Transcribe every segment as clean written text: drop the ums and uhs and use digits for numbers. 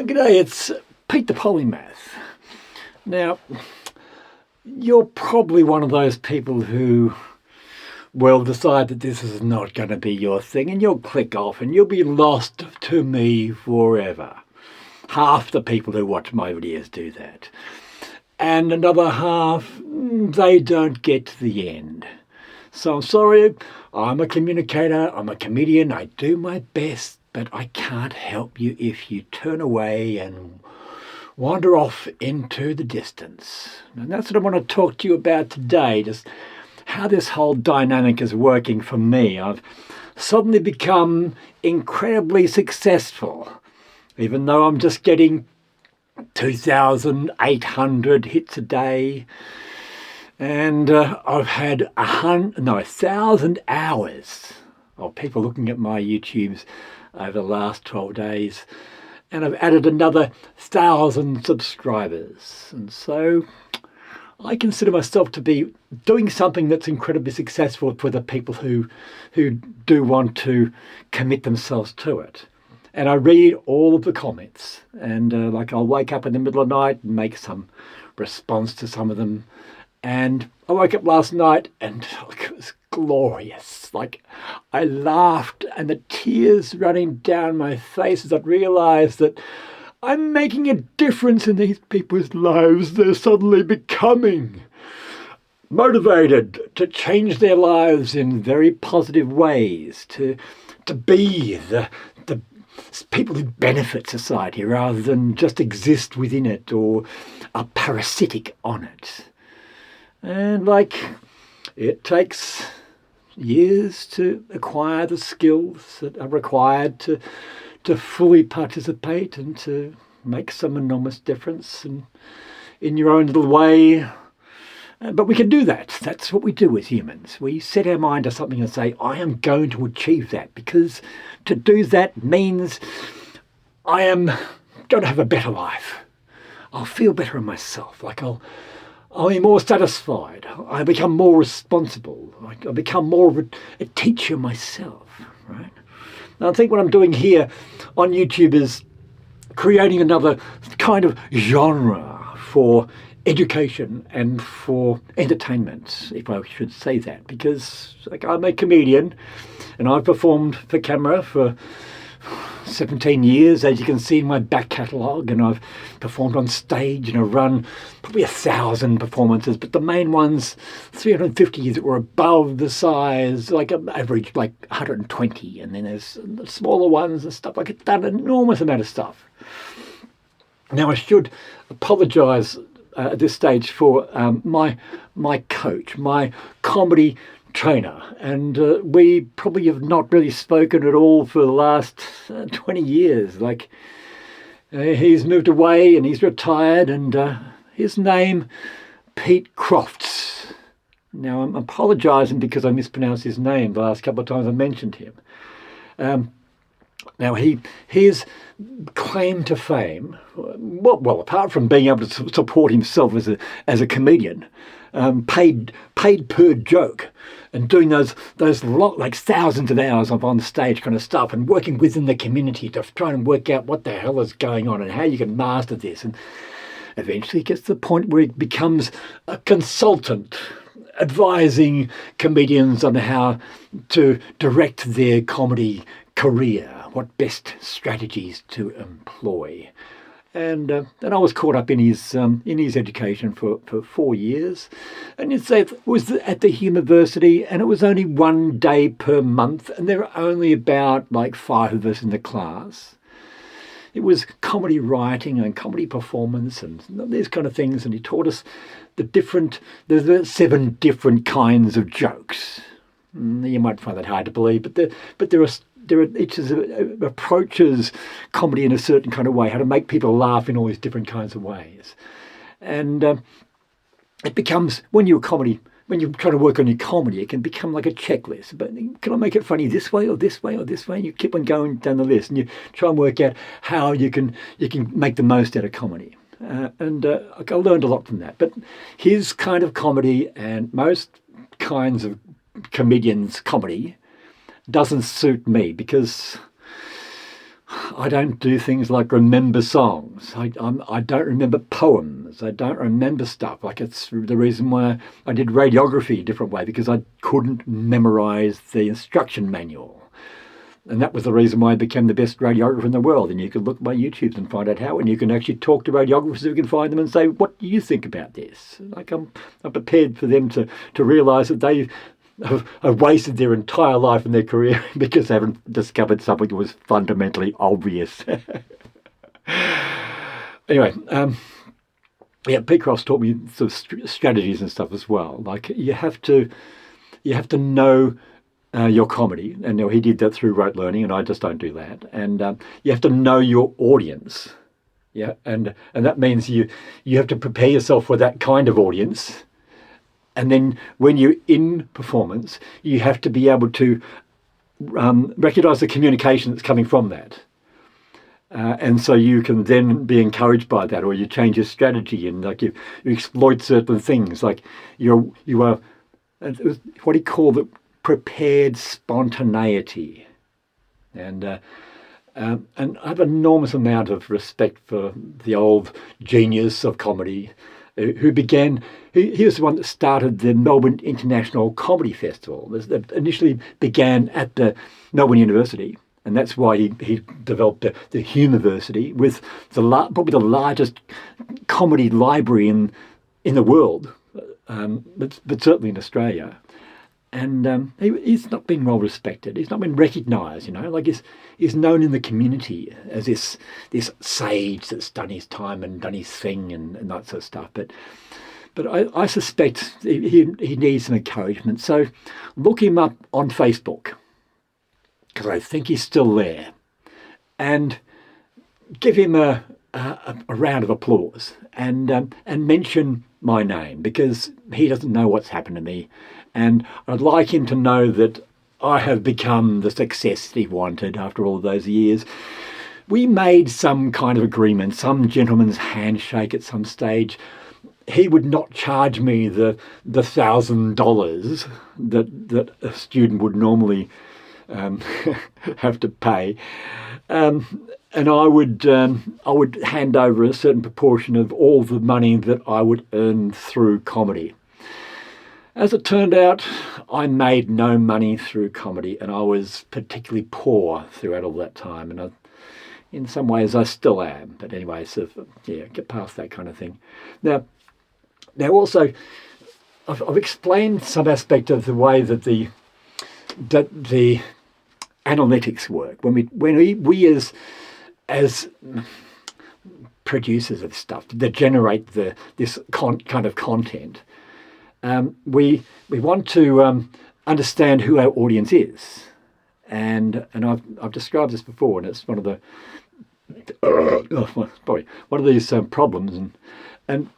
G'day, it's Pete the Polymath. Now, you're probably one of those people who will decide that this is not going to be your thing and you'll click off and you'll be lost to me forever. Half the people who watch my videos do that. And another half, they don't get to the end. So I'm sorry, I'm a communicator, I'm a comedian, I do my best, but I can't help you if you turn away and wander off into the distance. And that's what I want to talk to you about today, just how this whole dynamic is working for me. I've suddenly become incredibly successful, even though I'm just getting 2,800 hits a day. And I've had 1,000 hours of people looking at my YouTubes over the last 12 days. And I've added another 1,000 subscribers. And so I consider myself to be doing something that's incredibly successful for the people who do want to commit themselves to it. And I read all of the comments. And I'll wake up in the middle of the night and make some response to some of them. And I woke up last night and it was glorious. I laughed and the tears running down my face as I realised that I'm making a difference in these people's lives. They're suddenly becoming motivated to change their lives in very positive ways, to be the people who benefit society rather than just exist within it or are parasitic on it. And it takes years to acquire the skills that are required to fully participate and to make some enormous difference in your own little way. But we can do that. That's what we do as humans. We set our mind to something and say, I am going to achieve that, because to do that means I am going to have a better life. I'll feel better in myself. I'll be more satisfied. I become more responsible. I become more of a teacher myself, right? And I think what I'm doing here on YouTube is creating another kind of genre for education and for entertainment, if I should say that, because I'm a comedian and I've performed for camera for 17 years, as you can see in my back catalogue, and I've performed on stage and I've run probably 1,000 performances, but the main ones, 350 that were above the size, average 120, and then there's the smaller ones and stuff. I've done an enormous amount of stuff. Now I should apologise at this stage for my coach, my comedy trainer, and we probably have not really spoken at all for the last 20 years. He's moved away and he's retired, and his name, Pete Crofts. Now I'm apologising because I mispronounced his name the last couple of times I mentioned him. Now his claim to fame, well, apart from being able to support himself as a comedian, paid per joke, and doing those thousands of hours of on stage kind of stuff, and working within the community to try and work out what the hell is going on and how you can master this, and eventually it gets to the point where it becomes a consultant advising comedians on how to direct their comedy career, what best strategies to employ. And I was caught up in his education for 4 years, and it was at the university, and it was only 1 day per month, and there were only about 5 of us in the class. It was comedy writing and comedy performance and these kind of things, and he taught us there's 7 different kinds of jokes. You might find that hard to believe, but there are each approaches comedy in a certain kind of way, how to make people laugh in all these different kinds of ways. And it becomes, when you're trying to work on your comedy, it can become like a checklist. But can I make it funny this way or this way or this way? And you keep on going down the list and you try and work out how you can make the most out of comedy. I learned a lot from that. But his kind of comedy and most kinds of comedians' comedy doesn't suit me, because I don't do things like remember songs. I don't remember poems. I don't remember stuff. Like, it's the reason why I did radiography a different way, because I couldn't memorize the instruction manual. And that was the reason why I became the best radiographer in the world. And you can look at my YouTube and find out how, and you can actually talk to radiographers who can find them and say, what do you think about this? Like, I'm prepared for them to realise that they have wasted their entire life and their career because they haven't discovered something that was fundamentally obvious. Anyway, yeah, Pete Crofts taught me sort of strategies and stuff as well. Like, you have to know your comedy, and he did that through rote learning, and I just don't do that. And you have to know your audience, yeah, and that means you have to prepare yourself for that kind of audience. And then when you're in performance, you have to be able to recognise the communication that's coming from that. And so you can then be encouraged by that, or you change your strategy, and like you exploit certain things. Like you are, what do you call it? Prepared spontaneity. And I have an enormous amount of respect for the old genius of comedy, who began. He was the one that started the Melbourne International Comedy Festival. That initially began at the Melbourne University, and that's why he developed the Humiversity, with probably the largest comedy library in the world, but certainly in Australia. And he's not been well respected. He's not been recognised, like he's known in the community as this sage that's done his time and done his thing and that sort of stuff. But I suspect he needs some encouragement. So look him up on Facebook, because I think he's still there, and give him a round of applause, and mention my name, because he doesn't know what's happened to me. And I'd like him to know that I have become the success he wanted after all those years. We made some kind of agreement, some gentleman's handshake at some stage. He would not charge me the $1,000 that a student would normally have to pay. And I would hand over a certain proportion of all the money that I would earn through comedy. As it turned out, I made no money through comedy, and I was particularly poor throughout all that time. And in some ways, I still am. But anyway, so get past that kind of thing. Now also, I've explained some aspect of the way that the analytics work. When we as producers of stuff that generate this kind of content. We want to understand who our audience is, and I've described this before, and it's one of the one of these problems, and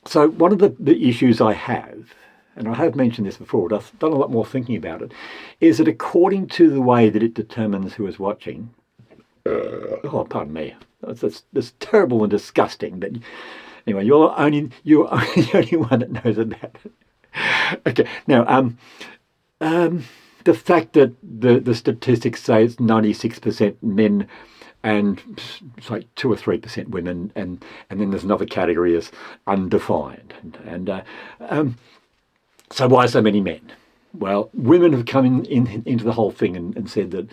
so one of the issues I have, and I have mentioned this before, but I've done a lot more thinking about it, is that according to the way that it determines who is watching, pardon me, that's terrible and disgusting, but. Anyway, you're only the only one that knows about it. Okay, now the fact that the statistics say it's 96% men and it's like 2 or 3% women, and then there's another category as undefined. And so why so many men? Well, women have come into the whole thing and said that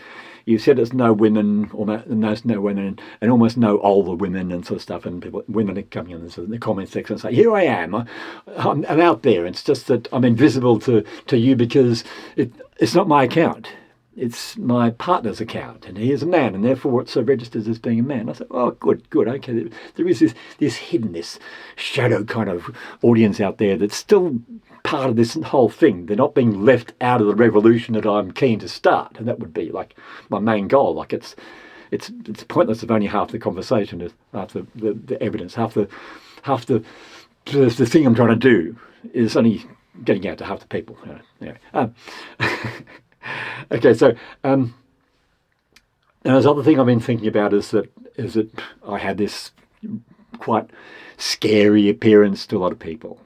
you said it's no women, almost no women, and almost no older women and sort of stuff. And women are coming in the comment section and say, here I am, I'm out there. It's just that I'm invisible to you because it's not my account. It's my partner's account, and he is a man, and therefore it's registered as being a man. I said, oh, good, okay. There is this hidden, this shadow kind of audience out there that's still part of this whole thing. They're not being left out of the revolution that I'm keen to start, and that would be like my main goal. Like it's pointless if only half the conversation is half the evidence, half the thing I'm trying to do is only getting out to half the people. Anyway. Okay, so and there's other thing I've been thinking about is that I had this quite scary appearance to a lot of people.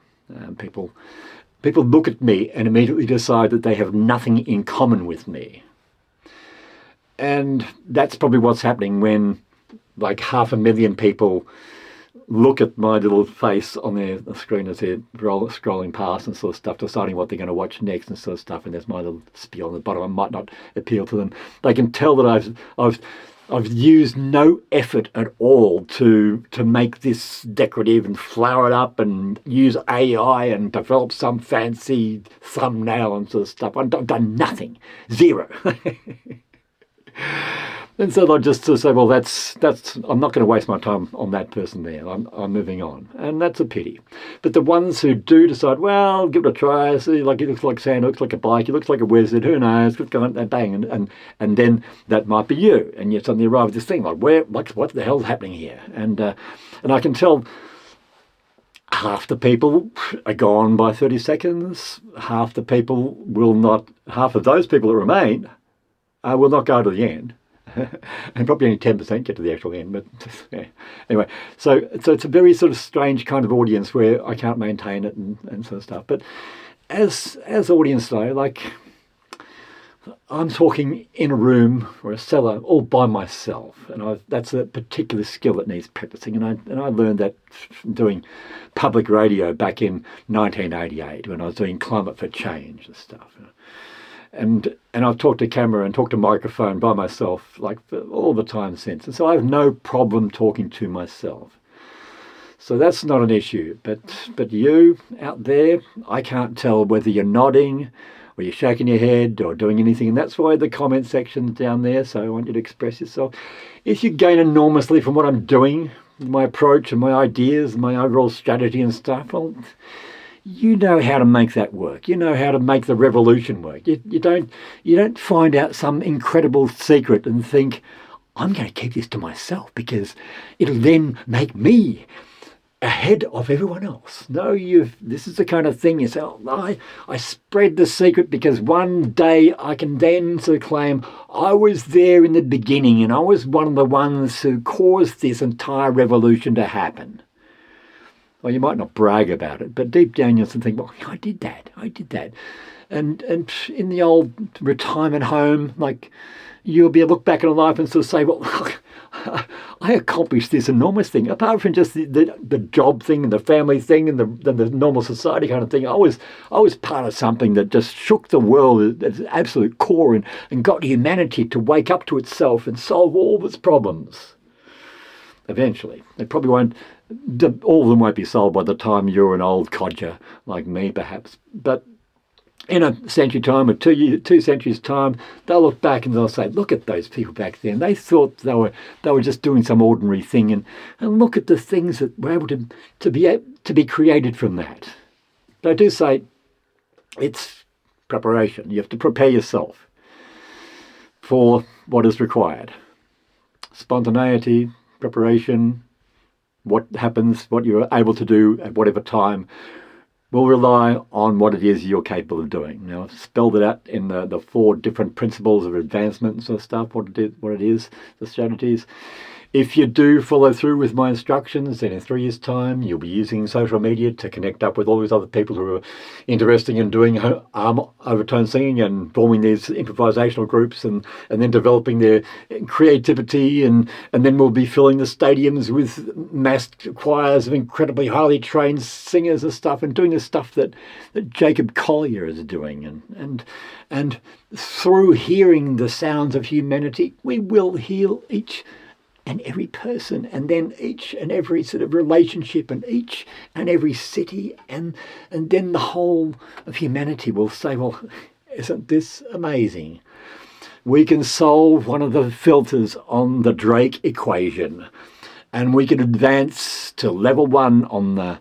People look at me and immediately decide that they have nothing in common with me. And that's probably what's happening when like 500,000 people look at my little face on their screen as they're scrolling past and sort of stuff, deciding what they're going to watch next and sort of stuff. And there's my little spiel on the bottom. I might not appeal to them. They can tell that I've used no effort at all to make this decorative and flower it up and use AI and develop some fancy thumbnail and sort of stuff. I've done nothing, zero. And so they'll just sort of say, well, that's I'm not going to waste my time on that person there. I'm moving on. And that's a pity. But the ones who do decide, well, give it a try, see, like, it looks like sand, it looks like a bike, it looks like a wizard, who knows, bang, and then that might be you. And you suddenly arrive at this thing, like, what the hell's happening here? And I can tell half the people are gone by 30 seconds, half of those people that remain will not go to the end. And probably only 10% get to the actual end, but yeah. Anyway, so it's a very sort of strange kind of audience where I can't maintain it and sort of stuff. But as audience though, like, I'm talking in a room or a cellar all by myself, and that's a particular skill that needs practicing. And I learned that from doing public radio back in 1988 when I was doing climate for change and stuff. And I've talked to camera and talked to microphone by myself like for all the time since. And so I have no problem talking to myself. So that's not an issue. But you out there, I can't tell whether you're nodding or you're shaking your head or doing anything. And that's why the comment section's down there. So I want you to express yourself. If you gain enormously from what I'm doing, my approach and my ideas, and my overall strategy and stuff, well, you know how to make that work. You know how to make the revolution work. You don't find out some incredible secret and think, I'm going to keep this to myself because it'll then make me ahead of everyone else. No, this is the kind of thing you say, oh, I spread the secret because one day I can then sort of claim I was there in the beginning and I was one of the ones who caused this entire revolution to happen. Well, you might not brag about it, but deep down you'll think, well, I did that. And in the old retirement home, like, you'll be able to look back on life and sort of say, well, I accomplished this enormous thing. Apart from just the job thing and the family thing and the normal society kind of thing, I was part of something that just shook the world at its absolute core and got humanity to wake up to itself and solve all of its problems. Eventually. They probably won't. All of them won't be solved by the time you're an old codger like me, perhaps. But in a century time or two centuries time, they'll look back and they'll say, look at those people back then. They thought they were just doing some ordinary thing, and look at the things that were able to be created from that. But I do say it's preparation. You have to prepare yourself for what is required. Spontaneity, preparation, what happens, what you're able to do at whatever time will rely on what it is you're capable of doing. Now, I've spelled it out in the 4 different principles of advancement and sort of stuff, what it is, the strategies. If you do follow through with my instructions, then in 3 years' time, you'll be using social media to connect up with all these other people who are interested in doing overtone singing and forming these improvisational groups and then developing their creativity. And then we'll be filling the stadiums with massed choirs of incredibly highly trained singers and stuff, and doing the stuff that Jacob Collier is doing. And through hearing the sounds of humanity, we will heal each and every person, and then each and every sort of relationship, and each and every city, and then the whole of humanity will say, well, isn't this amazing? We can solve one of the filters on the Drake equation, and we can advance to level 1 on the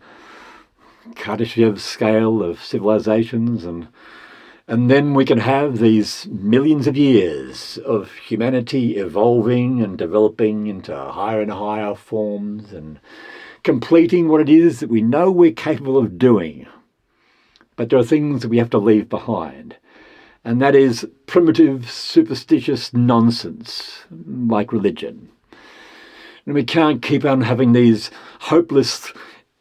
Kardashev scale of civilizations, and then we can have these millions of years of humanity evolving and developing into higher and higher forms and completing what it is that we know we're capable of doing. But there are things that we have to leave behind. And that is primitive, superstitious nonsense, like religion. And we can't keep on having these hopeless,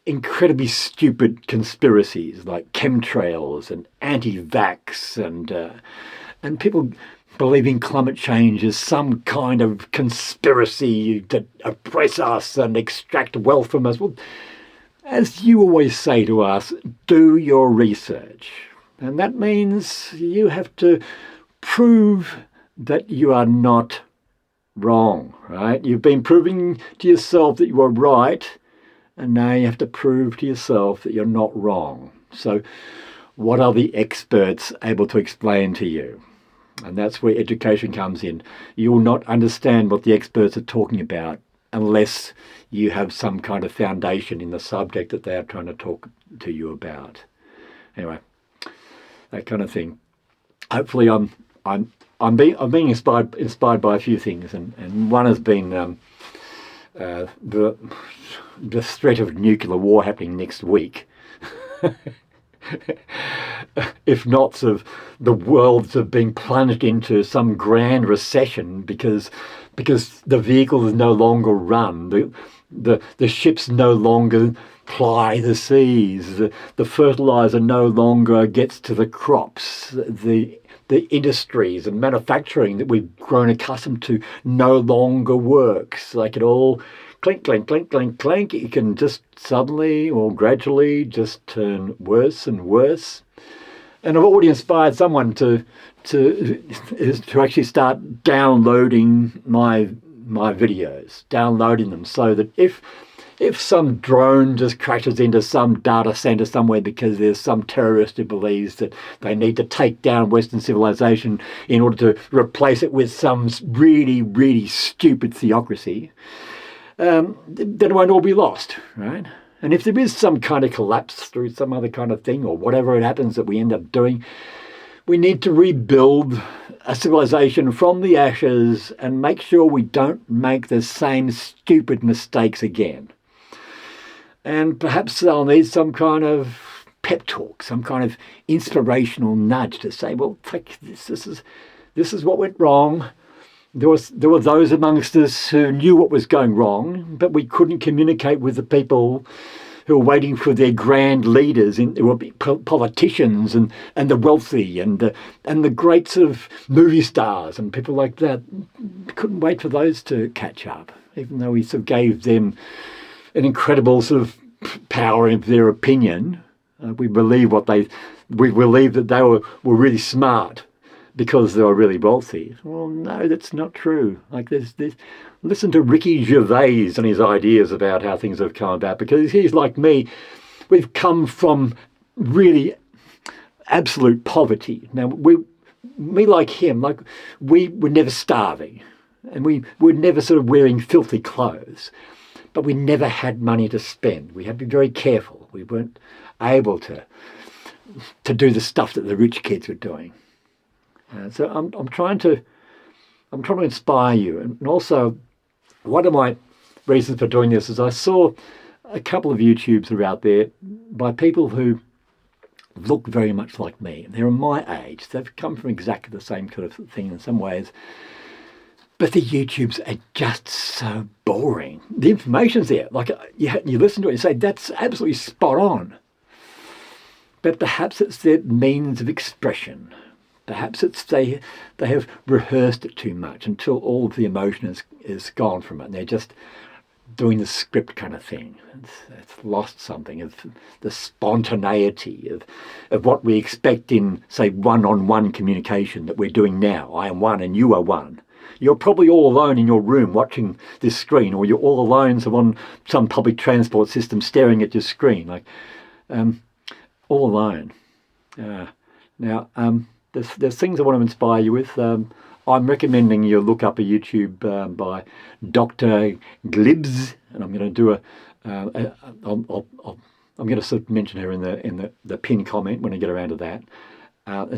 incredibly stupid conspiracies like chemtrails and anti-vax and people believing climate change is some kind of conspiracy to oppress us and extract wealth from us. Well, as you always say to us, do your research. And that means you have to prove that you are not wrong, right? You've been proving to yourself that you are right, and now you have to prove to yourself that you're not wrong. So what are the experts able to explain to you? And that's where education comes in. You will not understand what the experts are talking about unless you have some kind of foundation in the subject that they are trying to talk to you about. Anyway, that kind of thing. Hopefully, I'm being inspired by a few things, and one has been the threat of nuclear war happening next week. If not, sort of the world's have been plunged into some grand recession because the vehicles no longer run, the ships no longer ply the seas, the fertilizer no longer gets to the crops, the industries and manufacturing that we've grown accustomed to no longer works. Like it all clink, clink, clink, clink, clink. It can just suddenly or gradually just turn worse and worse. And I've already inspired someone to actually start downloading my videos, downloading them, so that if some drone just crashes into some data center somewhere because there's some terrorist who believes that they need to take down Western civilization in order to replace it with some really, really stupid theocracy, then it won't all be lost, right? And if there is some kind of collapse through some other kind of thing or whatever it happens that we end up doing, we need to rebuild a civilization from the ashes and make sure we don't make the same stupid mistakes again. And perhaps they'll need some kind of pep talk, some kind of inspirational nudge to say, well, take this. This is what went wrong. There were those amongst us who knew what was going wrong, but we couldn't communicate with the people who were waiting for their grand leaders, who were politicians and the wealthy and the great sort of movie stars and people like that. We couldn't wait for those to catch up, even though we sort of gave them an incredible sort of power of their opinion. We believe that they were really smart because they were really wealthy. Well, no, that's not true. Like there's listen to Ricky Gervais and his ideas about how things have come about, because he's like me. We've come from really absolute poverty. Now, me like him, like we were never starving, and we were never sort of wearing filthy clothes, but we never had money to spend. We had to be very careful. We weren't able to do the stuff that the rich kids were doing. So I'm trying to inspire you. And also, one of my reasons for doing this is I saw a couple of YouTubes that are out there by people who look very much like me. They're my age. They've come from exactly the same kind of thing in some ways. But the YouTubes are just so boring. The information's there. Like you listen to it and say, that's absolutely spot on. But perhaps it's their means of expression. Perhaps it's they have rehearsed it too much until all of the emotion is gone from it. And they're just doing the script kind of thing. It's lost something of the spontaneity of what we expect in, say, one-on-one communication that we're doing now. I am one and you are one. You're probably all alone in your room watching this screen, or you're all alone on some public transport system staring at your screen, like all alone. Now, there's things I want to inspire you with. I'm recommending you look up a YouTube by Dr Gilbz, and I'm going to do I'm going to sort of mention her in the pin comment when I get around to that.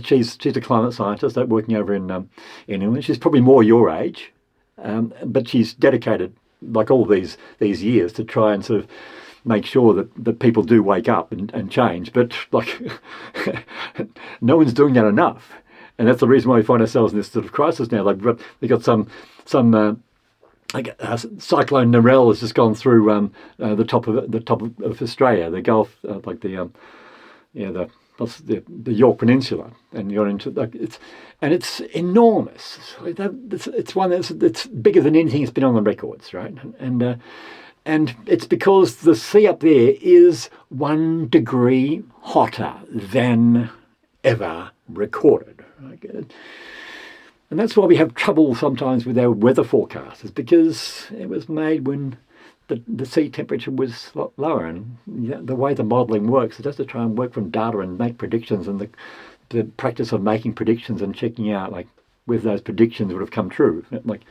She's a climate scientist working over in England. She's probably more your age, but she's dedicated, like all these years, to try and sort of make sure that people do wake up and change. But like no one's doing that enough, and that's the reason why we find ourselves in this sort of crisis now. They've got some cyclone Narelle has just gone through the top of Australia, the Gulf, the that's the York Peninsula, and you're into like it's enormous. It's one that's bigger than anything that's been on the records, right? And it's because the sea up there is 1 degree hotter than ever recorded. Right? And that's why we have trouble sometimes with our weather forecasts, is because it was made when the sea temperature was a lot lower. And the way the modelling works is just to try and work from data and make predictions, and the practice of making predictions and checking out like whether those predictions would have come true. Like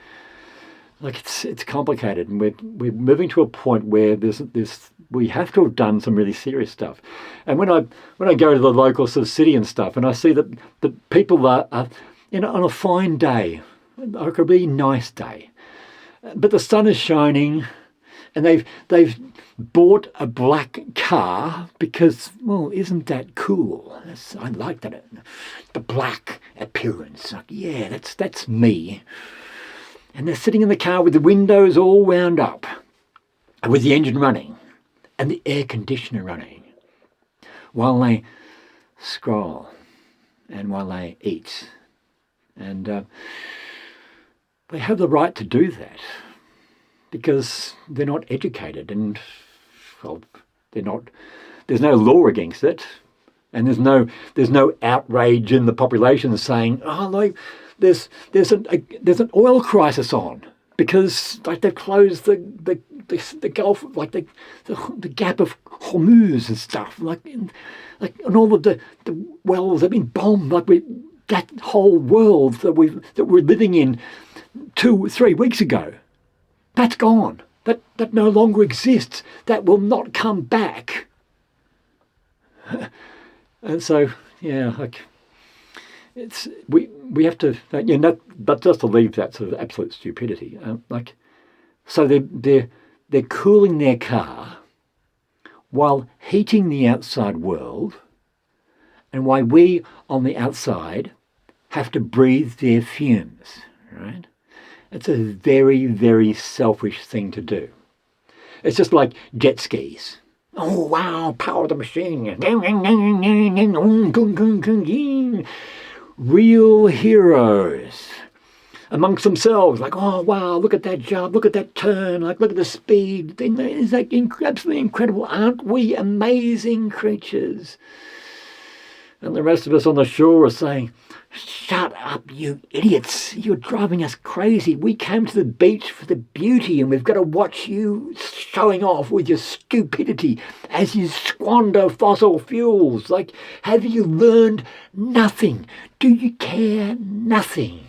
it's complicated, and we're moving to a point where we have to have done some really serious stuff. And when I go to the local sort of city and stuff, and I see that the people are on a fine day, like a really nice day, but the sun is shining, and they've bought a black car because, well, isn't that cool? I like that, the black appearance. Like, yeah, that's me. And they're sitting in the car with the windows all wound up, and with the engine running, and the air conditioner running, while they scroll and while they eat. And they have the right to do that because they're not educated, and well, they're not. There's no law against it, and there's no outrage in the population saying, "Oh, like there's an oil crisis on because like they've closed the Gulf, like the Gap of Hormuz and stuff, and all of the wells have been bombed, like that whole world that we're living in 2-3 weeks ago, that's gone. That no longer exists. That will not come back." And so, yeah, like we have to, but just to leave that sort of absolute stupidity. So they're cooling their car while heating the outside world, and while we on the outside have to breathe their fumes, right? It's a very, very selfish thing to do. It's just like jet skis. Oh, wow, power of the machine. Real heroes amongst themselves, like, oh, wow, look at that jump, look at that turn, like, look at the speed. Is that absolutely incredible? Aren't we amazing creatures? And the rest of us on the shore are saying, shut up, you idiots. You're driving us crazy. We came to the beach for the beauty, and we've got to watch you showing off with your stupidity as you squander fossil fuels. Like, have you learned nothing? Do you care nothing?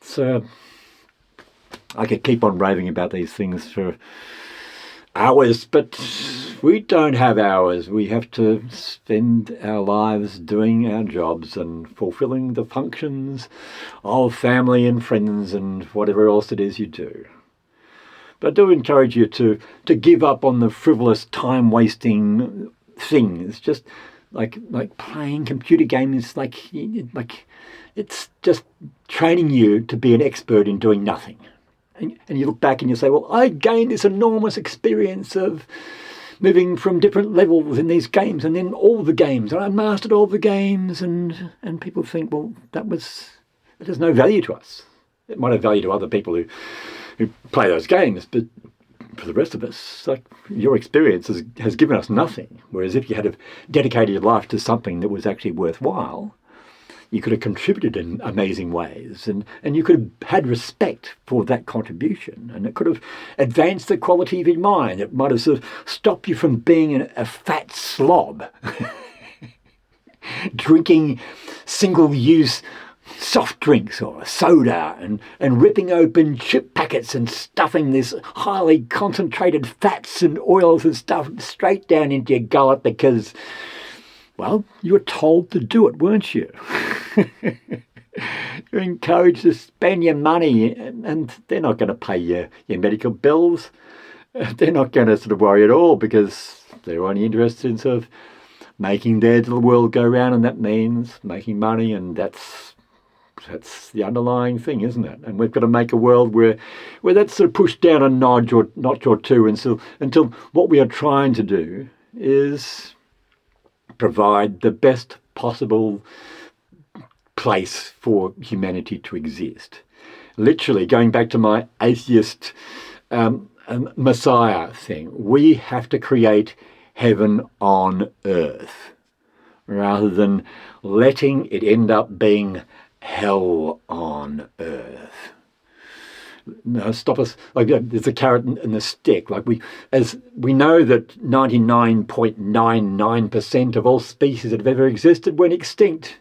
So I could keep on raving about these things for hours, but we don't have hours. We have to spend our lives doing our jobs and fulfilling the functions of family and friends and whatever else it is you do. But I do encourage you to give up on the frivolous, time-wasting things, just like playing computer games. Like it's just training you to be an expert in doing nothing. And you look back and you say, well, I gained this enormous experience of moving from different levels in these games, and then all the games, and I mastered all the games, and people think, well, that has no value to us. It might have value to other people who play those games, but for the rest of us, like, your experience has given us nothing. Whereas if you had dedicated your life to something that was actually worthwhile, you could have contributed in amazing ways, and you could have had respect for that contribution, and it could have advanced the quality of your mind. It might have sort of stopped you from being a fat slob, drinking single-use soft drinks or soda and ripping open chip packets and stuffing this highly concentrated fats and oils and stuff straight down into your gullet because, well, you were told to do it, weren't you? You're encouraged to spend your money, and they're not going to pay your medical bills. They're not going to sort of worry at all because they're only interested in sort of making their little world go round, and that means making money, and that's the underlying thing, isn't it? And we've got to make a world where that's sort of pushed down a notch or two until what we are trying to do is provide the best possible place for humanity to exist. Literally, going back to my atheist Messiah thing, we have to create heaven on earth rather than letting it end up being hell on earth. No, stop us. Like, there's a carrot and the stick. Like, as we know that 99.99% of all species that have ever existed went extinct.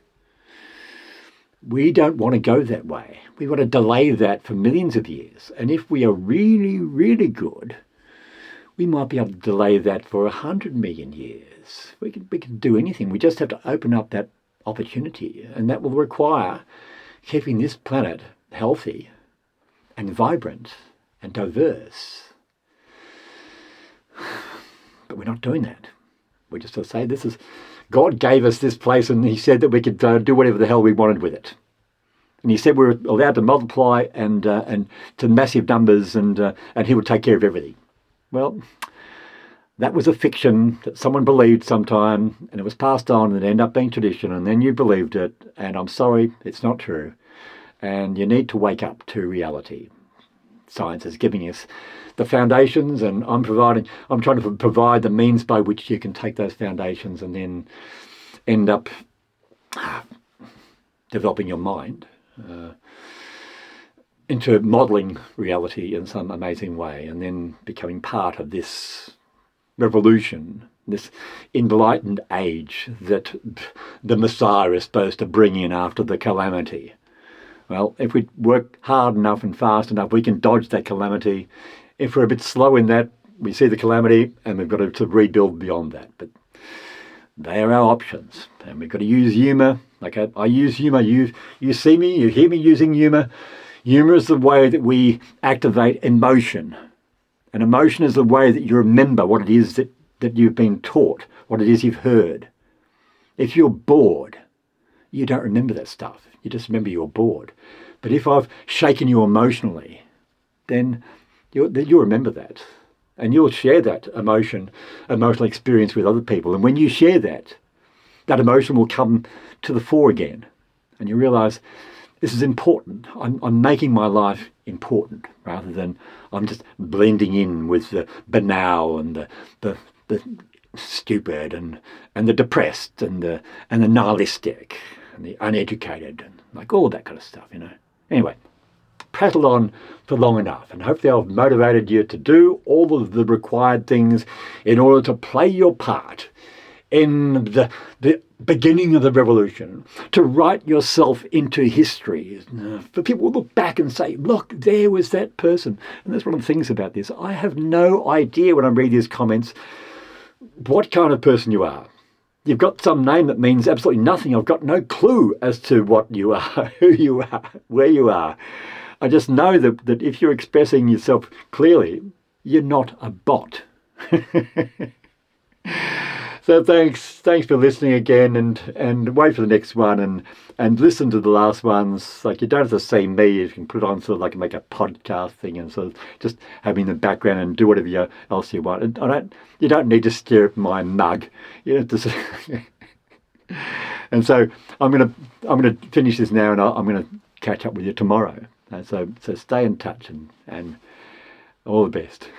We don't want to go that way. We want to delay that for millions of years. And if we are really, really good, we might be able to delay that for 100 million years. We can do anything. We just have to open up that opportunity. And that will require keeping this planet healthy and vibrant and diverse. But we're not doing that. We just say God gave us this place, and he said that we could do whatever the hell we wanted with it. And he said we were allowed to multiply and to massive numbers, and he would take care of everything. Well, that was a fiction that someone believed sometime, and it was passed on, and it ended up being tradition, and then you believed it, and I'm sorry, it's not true. And you need to wake up to reality. Science is giving us the foundations, and I'm trying to provide the means by which you can take those foundations and then end up developing your mind into modelling reality in some amazing way, and then becoming part of this revolution, this enlightened age that the Messiah is supposed to bring in after the calamity. Well, if we work hard enough and fast enough, we can dodge that calamity. If we're a bit slow in that, we see the calamity and we've got to rebuild beyond that. But they are our options, and we've got to use humour. Like I use humour. You see me, you hear me using humour. Humour is the way that we activate emotion. And emotion is the way that you remember what it is that you've been taught, what it is you've heard. If you're bored, you don't remember that stuff. You just remember you're bored. But if I've shaken you emotionally, then you'll remember that. And you'll share that emotional experience with other people. And when you share that emotion will come to the fore again. And you realise this is important. I'm making my life important rather than I'm just blending in with the banal and the stupid and the depressed and the nihilistic and the uneducated and like all that kind of stuff, you know. Anyway, prattle on for long enough, and hopefully I've motivated you to do all of the required things in order to play your part in the beginning of the revolution, to write yourself into history, for people to look back and say, look, there was that person. And that's one of the things about this. I have no idea when I read these comments what kind of person you are. You've got some name that means absolutely nothing. I've got no clue as to what you are, who you are, where you are. I just know that if you're expressing yourself clearly, you're not a bot. So thanks for listening again, and wait for the next one and listen to the last ones. Like, you don't have to see me. You can put it on sort of like make a podcast thing and sort of just have me in the background and do whatever else you want. And you don't need to stare at my mug. You have to. And so I'm gonna finish this now, and I'm gonna catch up with you tomorrow. So stay in touch and all the best.